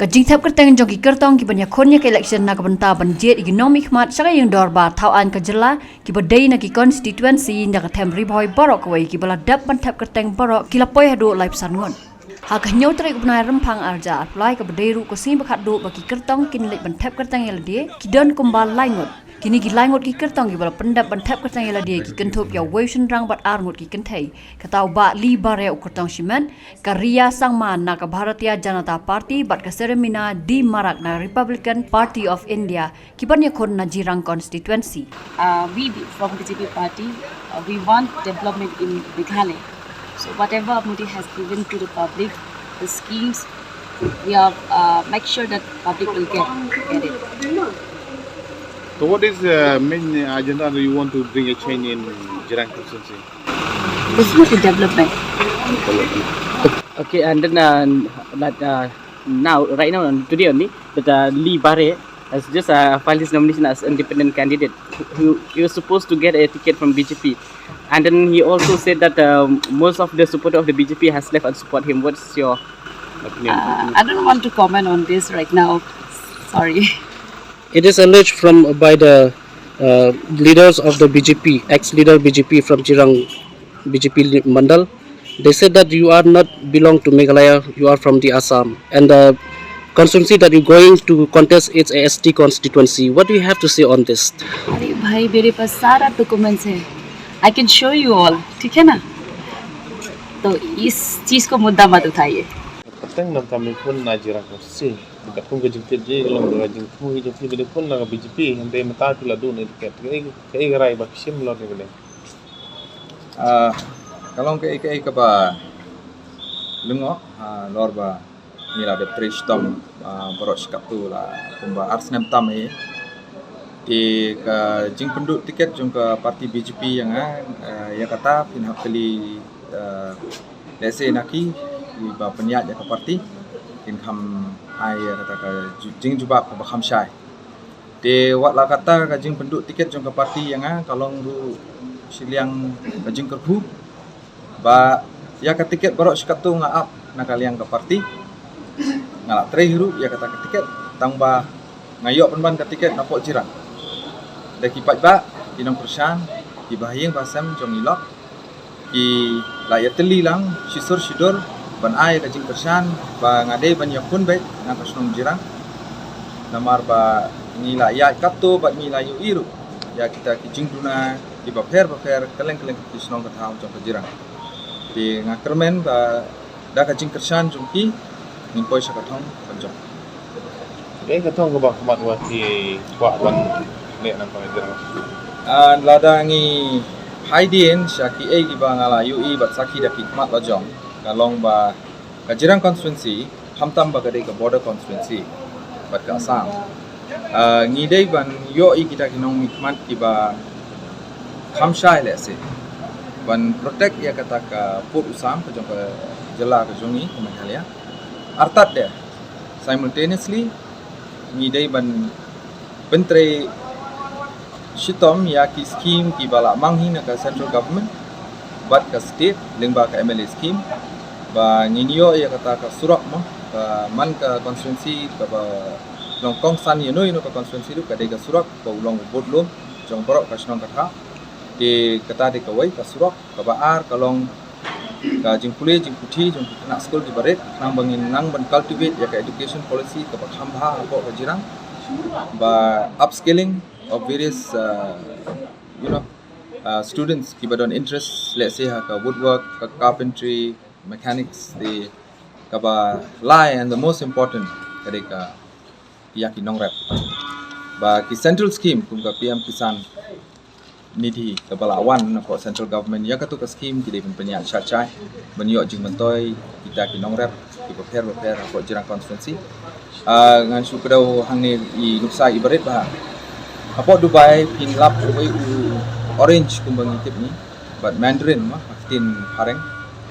Kajing thep kyrteng jong ki kyrtong ki banyak konnya ke election na kabenta banjet economic mat saka yang dorba tauan kejela ki badai na ki constituency na ka them Ri Bhoi borok wei ki bala dap ban thep kyrteng borok ki lapoi hadu live sangon. Hak nyau terik benai rempang arja apply ke badai ru ko sim bakat do bagi kyrtong kin lek ban thep kyrteng elade ki don kumbal laingot. Kini ki laingot ki kyrtong ki bala pendap ban thep kyrteng elade ki kentup ya wei rang bat arngot ki kentai. Katau ba li bare kyrtong shiman karya sang man na ka Bharatiya Janata Party bat ka seremina di marak na Republican Party of India ki banya kon na jirang constituency. We from BJP party, we want development in Meghalaya. So whatever Modi has given to the public, the schemes, we have make sure that public will get it. So what is the main agenda that you want to bring a change in Jirang constituency? Definitely development. Okay, and then now, right now, today only, that Ri Bhoi has just filed his nomination as independent candidate. He was supposed to get a ticket from BJP, and then he also said that most of the supporter of the BJP has left and support him. What's your opinion? I don't want to comment on this right now. Sorry. It is alleged by the leaders of the BJP, ex-leader BJP from Jirang BJP Mandal. They said that you are not belong to Meghalaya, you are from the Assam, and the constituency that you're going to contest is a ST constituency. What do you have to say on this? अरे भाई मेरे पास सारा डॉक्यूमेंट्स है. I can show you all. ठीक है ना? तो इस चीज को मुद्दा मत उठाइए. Kateng nam kami pun na Jirang constituency. Dekat pun kejing je kalau kejing pun kejing pilih pun na BJP yang dia mata tu lah dulu ni dekat. Kaya gerai baksim lor ni boleh. Kalau ke ba lungo lor ba ni la de trishtom borok sikap tu lah kumba arsnem tam di ke jing penduk tiket jung ke parti BJP yang ya kata pinhak kali lese naki di ba peniat ya ke parti in kam ai kata ke jing jubab ke bakam syai de wat la kata ke jing penduk tiket jung ke parti yang kalau ru Shillong ke jing Kyrwoh ba ya ke tiket borok sikap tu ngaap nak kalian ke parti ngalak terhiru ya kata ke tiket tambah ngayok penban ke tiket napok Jirang daki pat ba kinong persan ki bahayeng basam jong ilok ki layat teli lang sisur sidur ban ai ka jing persan ba ngade ban yakun baik na kasnong Jirang namar ba ngila ya kapto ba ngila yu iru ya kita ki jing duna ki ba pher keleng ki snong ka thau jong Jirang di ngakermen ba da ka jing persan jong ki ning poi sa katong kanjong. Kaya katong ko ba kumatwa si Kyrwoh ni nang Jirang. Lada ngi haidin syaki gi ba ngala ui bat saki da kikmat lajong kalong ba ka Jirang constituency hamtam ba gade ka border constituency bat ka Assam. Ngi dei ban kita kinong mikmat ki ba khamshai le se ban protect ya kata ka put usam ka jong ka jela ka jongi ka Meghalaya. Artat dia simultaneously ngidai ban pentre shitom ya ki scheme ki bala manghi na ka central government bat ka state lingba ka MLA scheme ba nginyo ya kata ka surak mo ka man ka constituency ka ba longkong san yeno ka constituency du ka de ka surak ka ulong bodlo jong borok ka snong ka tha de kata de ka wai ka surak ka ba ar ka long ka jing pulih jing puthi jing nak school di baret nang bangin nang ban cultivate ya ka education policy ka khambha apa ka Jirang ba upskilling of various students ki badon interest let's say ka woodwork ka carpentry mechanics the ka ba lie and the most important ka ya ki nong rap ba ki central scheme kum ka PM Kisan nidhi ka balawan na po central government ya katu ka scheme ki de penyak chachai benyo jing mentoi kita ki nong rap ki prepare po Jirang constituency ngan su kedau hang ni I nuksa ibarat ba apo Dubai pin lap oi orange kumbang itip ni but Mandarin mah tin pareng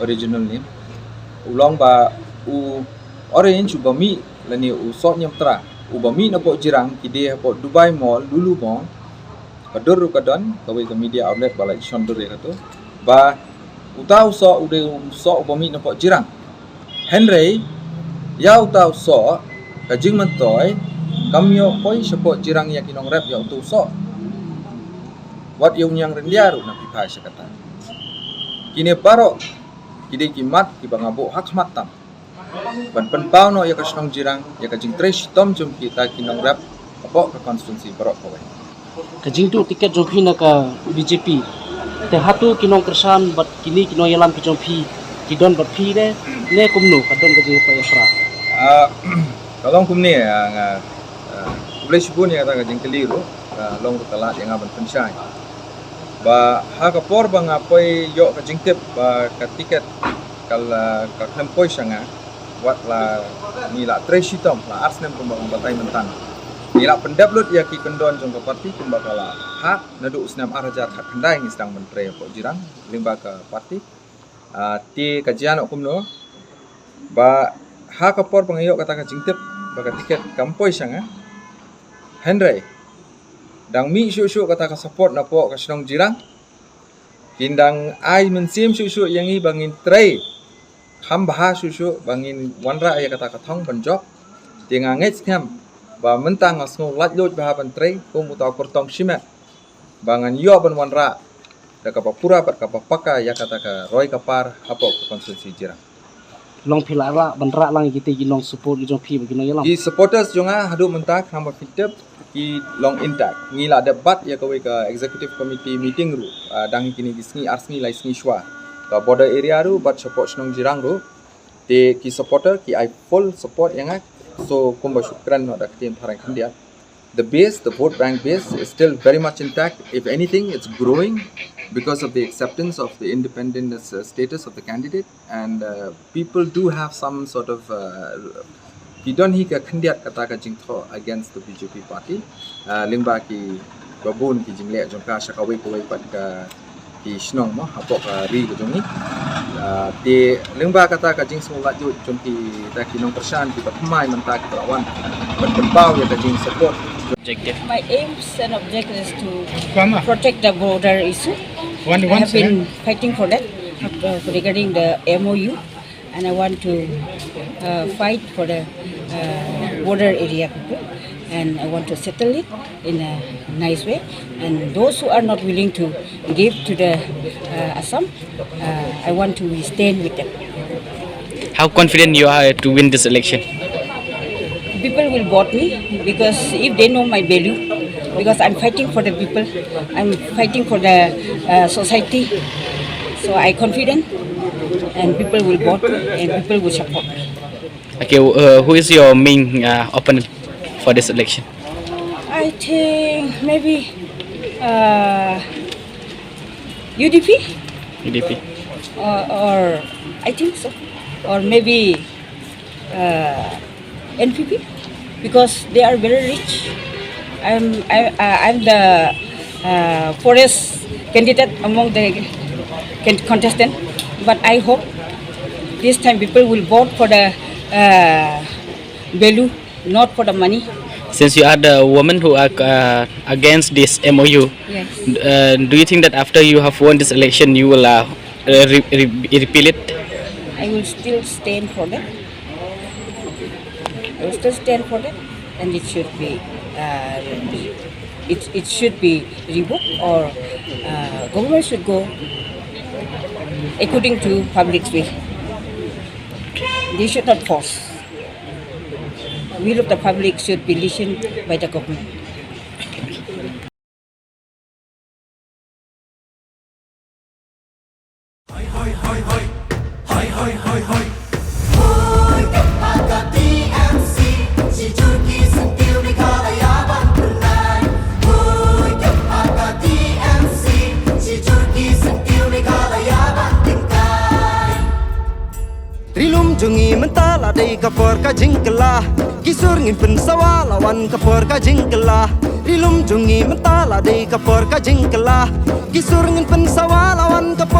original name ulong ba orange ubami lani usot nyam tra ubami na po Jirang ki de po Dubai mall dulu mall Kadur kadon kawai ke media outlet balai shondur ya tu ba utau so ude so ubami na po Jirang Henry ya utau so kajing mentoy kamyo koi support jirang ya kinong rep ya tu so wat yung yang rendiaru na pipai sakata kini baro kide kimat ki bangabo hak matam ban penpau no ya kasnong jirang ya kajing tres tom jum kita kinong rep apa ke constituency baro koi kajing tu tiket jompi na ka BJP te hatu kinong kersan bat kini kinong yalam ki jompi kidon bat phi de ne kumnu kadon kajing pa yafra kalau kum ni boleh sebut ni kata kajing keliru long telat yang aban pensyai ba ha kapor bang apoi yo kajing tip ba ka tiket kal ka klempoi sanga wat la ni la tresitom la arsnem kumbang batai mentan ni la pendaplut ya ki kendon jong ka parti kumbakala ha nadu usnam arajat hak kendai ni sedang mentre po jirang limba ka parti ti kajian kumno ba ha kapor bang yo kata kajing tip ba ka tiket kampoi sanga Henry dang mi syu kata ka support na po ka senong jirang kindang ai mensim syu yang i bangin tray kham bah syu bangin wanra ya kata ka thong banjok tinga ngets kham ba mentang asno lat loj bah ban tray ko mu ta kyrtong simet bangan yo ban wanra da ka pura pat ka paka ya kata ka roi kapar hapo ka konstituensi jirang long philara banra lang kite ginong support gi jompi ginong yalam di supporters jonga hadu mentak nama fitep ki long intact ngila debat ya kawe ka executive committee meeting ru dang kini gisni arsni lai sni shwa ka border area ru but support snong jirang ru te ki supporter ki I full support yang so kumba syukran no dak tim tharang khandia the base the vote bank base is still very much intact if anything it's growing because of the acceptance of the independent status of the candidate and people do have some sort of Kidon hi ka khandiat kata ka jingtho against the BJP party lingba ki babun ki jingle jongka shakawi koi pat ka ki snong ma hapok ka ri ko jongi te lingba kata ka jing sola ju jongki ta ki nong persan ki patmai manta ki lawan berpau ya ka jing support Objective. My aims and objectives is to protect the border issue. I have been fighting for that regarding the MOU, and I want to fight for the border area people, and I want to settle it in a nice way. And those who are not willing to give to the Assam, I want to stand with them. How confident you are to win this election? People will vote me because if they know my value, because I'm fighting for the people, I'm fighting for the society, so I confident and people will vote and people will support. Okay, who is your main opponent for this election? I think maybe UDP UDP. or I think so, or maybe NPP because they are very rich. I'm the poorest candidate among the contestant, but I hope this time people will vote for the value, not for the money. Since you are the woman who are against this MOU, Yes. Do you think that after you have won this election, you will repeal it? I will still stand for that. I will still stand for that, and it should be it should be revoked, or government should go according to public's way. They should not force. Will of the public should be listened by the government. Rilum jungi mentala dei kapor ka jingkela kisur ngin pen sawala wan kapor ka jingkela rilum jungi mentala dei kapor ka jingkela kisur ngin pen sawala wan kapor